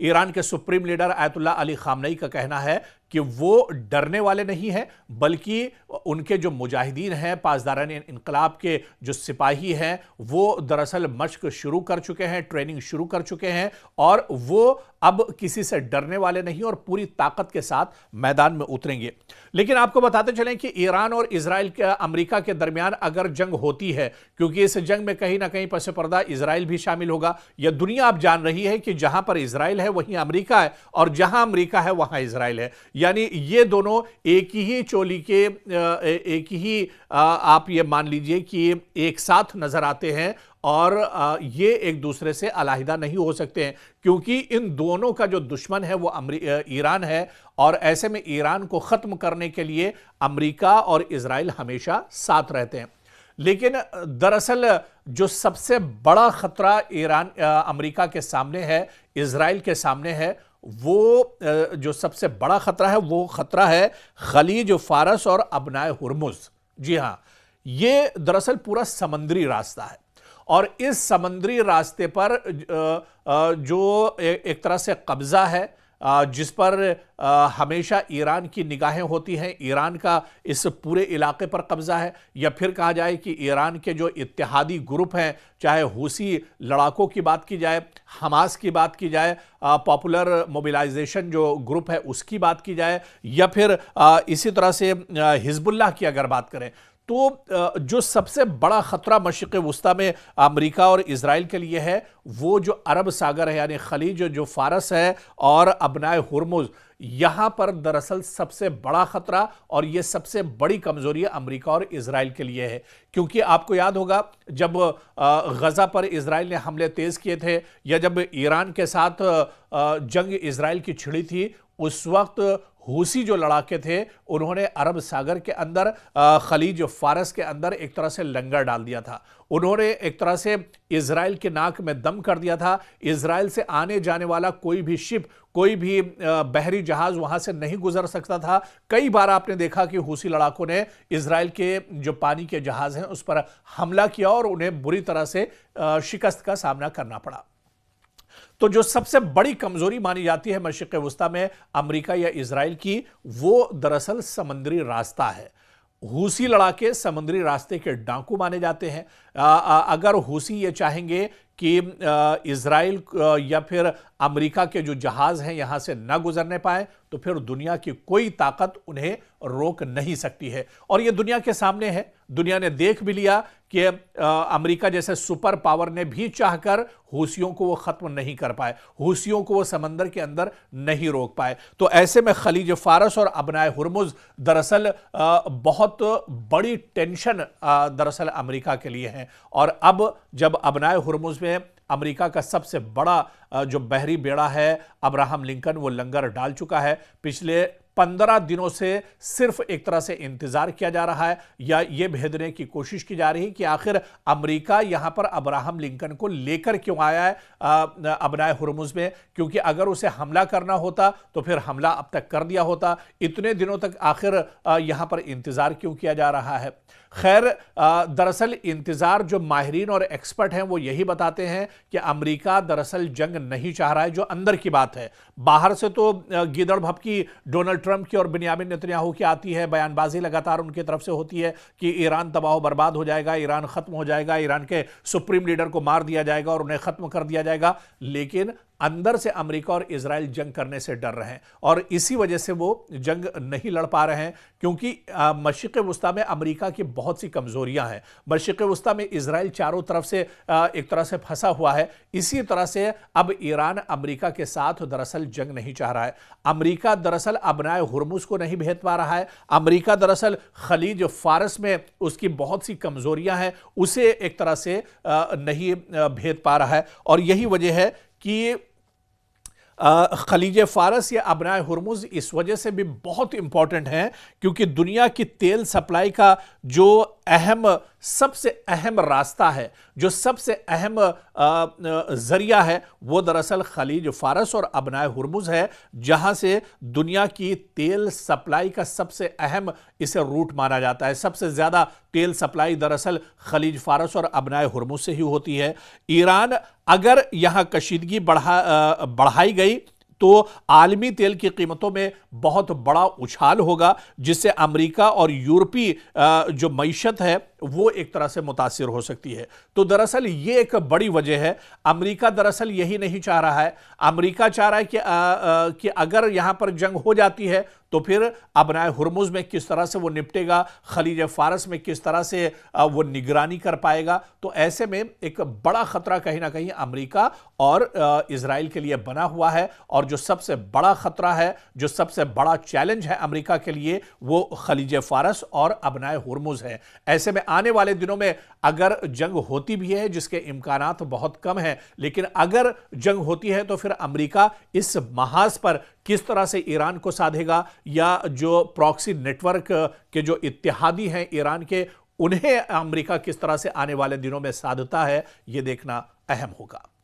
Iran के supreme leader Ayatollah Ali Khamenei का कहना है कि वो डरने वाले नहीं हैं, बल्कि उनके जो मुजाहिदीन हैं, पासदारान इनकलाब के जो सिपाही हैं, वो दरअसल मशक शुरू कर चुके हैं, ट्रेनिंग शुरू कर चुके हैं और वो अब किसी से डरने वाले नहीं और पूरी ताकत के साथ मैदान में उतरेंगे। लेकिन आपको बताते चलें कि ईरान और इजराइल के अमेरिका के दरमियान अगर जंग होती है, क्योंकि इस जंग में कहीं ना कहीं पसे पर्दा इजराइल भी शामिल होगा, यह दुनिया अब जान रही है कि जहां पर इजराइल है वहीं अमेरिका है और जहां अमेरिका है वहां इजराइल है, यानी ये दोनों एक ही चोली के एक ही आप ये मान लीजिए कि एक साथ नजर आते हैं और ये एक दूसरे से अलहदा नहीं हो सकते हैं, क्योंकि इन दोनों का जो दुश्मन है वो ईरान है और ऐसे में ईरान को खत्म करने के लिए अमेरिका और इजराइल हमेशा साथ रहते हैं। लेकिन दरअसल जो सबसे बड़ा खतरा ईरान अमेरिका के सामने है, इजराइल के सामने है, वो जो सबसे बड़ा खतरा है वो खतरा है खलीज फारस और अबनाए हुर्मुज। जी हां, ये दरअसल पूरा समुद्री रास्ता है और इस समुद्री रास्ते पर जो एक तरह से कब्जा है, जिस पर हमेशा ईरान की निगाहें होती हैं, ईरान का इस पूरे इलाके पर कब्जा है, या फिर कहा जाए कि ईरान के जो इत्तेहादी ग्रुप हैं, चाहे हूसी लड़ाकों की बात की जाए, हमास की बात की जाए, पॉपुलर मोबिलाइजेशन जो ग्रुप है उसकी बात की जाए, या फिर इसी तरह से हिजबुल्लाह की अगर बात करें, तो जो सबसे बड़ा खतरा मशरिक़ वुस्ता में अमेरिका और इजराइल के लिए है वो जो अरब सागर है, यानी खलीज जो फारस है और अबनाए हुर्मुज, यहां पर दरअसल सबसे बड़ा खतरा और यह सबसे बड़ी कमजोरी अमेरिका और इजराइल के लिए है। क्योंकि आपको याद होगा जब गजा पर इजराइल ने हमले तेज किए थे या जब ईरान के साथ जंग इजराइल की छिड़ी थी, उस वक्त हूसी जो लड़ाके थे उन्होंने अरब सागर के अंदर खलीज फारस के अंदर एक तरह से लंगर डाल दिया था। उन्होंने एक तरह से इजराइल के नाक में दम कर दिया था। इजराइल से आने जाने वाला कोई भी शिप, कोई भी बहरी जहाज वहां से नहीं गुजर सकता था। कई बार आपने देखा कि हूसी लड़ाकों ने इजराइल के जो पानी के जहाज हैं उस पर हमला किया और उन्हें बुरी तरह से शिकस्त का सामना करना पड़ा। तो जो सबसे बड़ी कमजोरी मानी जाती है मशरिक़ वुस्ता में अमेरिका या इजराइल की, वो दरअसल समुद्री रास्ता है। हूसी लड़ाके समुद्री रास्ते के डाकू माने जाते हैं। अगर हूसी ये चाहेंगे कि इजराइल या फिर अमेरिका के जो जहाज हैं यहां से ना गुजरने पाए, तो फिर दुनिया की कोई ताकत उन्हें रोक नहीं सकती है। और यह दुनिया के सामने है। दुनिया ने देख भी लिया कि अमेरिका जैसे सुपर पावर ने भी चाहकर हूसियों को वो खत्म नहीं कर पाए, हूसियों को वो समंदर के अंदर नहीं रोक पाए। तो ऐसे में खलीज फारस और अबनाए हुर्मुज दरअसल बहुत बड़ी टेंशन दरअसल अमेरिका के लिए है। और अब जब अबनाए हुर्मुज में अमेरिका का सबसे बड़ा जो बहरी बेड़ा है अब्राहम लिंकन, वो लंगर डाल चुका है। पिछले 15 दिनों से सिर्फ एक तरह से इंतजार किया जा रहा है या यह भेदने की कोशिश की जा रही है कि आखिर अमेरिका यहां पर अब्राहम लिंकन को लेकर क्यों आया है अबनाए हुर्मुज में। क्योंकि अगर उसे हमला करना होता तो फिर हमला अब तक कर दिया होता। इतने दिनों तक आखिर यहां पर इंतजार क्यों किया जा रहा है। खैर, दरअसल इंतजार जो माहिरीन और एक्सपर्ट हैं वो यही बताते हैं कि अमेरिका दरअसल जंग नहीं चाह रहा है, जो अंदर की बात है। बाहर से तो गीदड़ भपकी डोनाल्ड ट्रंप की और बिन्यामिन नेतन्याहू की आती है, बयानबाजी लगातार उनकी तरफ से होती है कि ईरान तबाह बर्बाद हो जाएगा, ईरान खत्म हो जाएगा, ईरान के सुप्रीम लीडर को मार दिया जाएगा और उन्हें खत्म कर दिया जाएगा। लेकिन अंदर से अमेरिका और इजराइल जंग करने से डर रहे हैं और इसी वजह से वो जंग नहीं लड़ पा रहे हैं। क्योंकि मशरिक़ वुस्ता में अमेरिका की बहुत सी कमजोरियां हैं। मशरिक़ वुस्ता में इजराइल चारों तरफ से एक तरह से फंसा हुआ है। इसी तरह से अब ईरान अमेरिका के साथ दरअसल जंग नहीं चाह रहा है। अमेरिका दरअसल अबनाए हुर्मुज को नहीं भेद पा रहा है। अमेरिका दरअसल खलीज फारस में उसकी बहुत सी कमजोरियां हैं, उसे एक तरह से नहीं भेद पा रहा है। और यही वजह है कि खलीज फारस या अबनाए हुर्मुज इस वजह से भी बहुत इंपॉर्टेंट हैं क्योंकि दुनिया की तेल सप्लाई का जो अहम सबसे अहम रास्ता है, जो सबसे अहम जरिया है, वो दरअसल खलीज फारस और अबनाए हुर्मुज है, जहां से दुनिया की तेल सप्लाई का सबसे अहम इसे रूट माना जाता है। सबसे ज्यादा तेल सप्लाई दरअसल खलीज फारस और अबनाए हुर्मुज से ही होती है। ईरान अगर यहां कशीदगी बढ़ाई गई तो आलमी तेल की कीमतों में बहुत बड़ा उछाल होगा, जिससे अमेरिका और यूरोपीय जो मईशत है वो एक तरह से मुतासिर हो सकती है। तो दरअसल ये एक बड़ी वजह है। अमेरिका दरअसल यही नहीं चाह रहा है। अमेरिका चाह रहा है कि अगर यहां पर जंग हो जाती है तो फिर अबनाए हुर्मुज में किस तरह से वो निपटेगा, खलीज फारस में किस तरह से वो निगरानी कर पाएगा। तो ऐसे में एक बड़ा खतरा कहीं ना कहीं अमेरिका और इजराइल के लिए बना हुआ है। और जो सबसे बड़ा खतरा है, जो सबसे बड़ा चैलेंज है अमेरिका के लिए, वो खलीज फारस और अबनाए हुर्मुज है। ऐसे में आने वाले दिनों में अगर जंग होती भी है, जिसके इम्कानात बहुत कम हैं, लेकिन अगर जंग होती है तो फिर अमेरिका इस महाज पर किस तरह से ईरान को साधेगा, या जो प्रॉक्सी नेटवर्क के जो इत्तेहादी हैं ईरान के, उन्हें अमेरिका किस तरह से आने वाले दिनों में साधता है, यह देखना अहम होगा।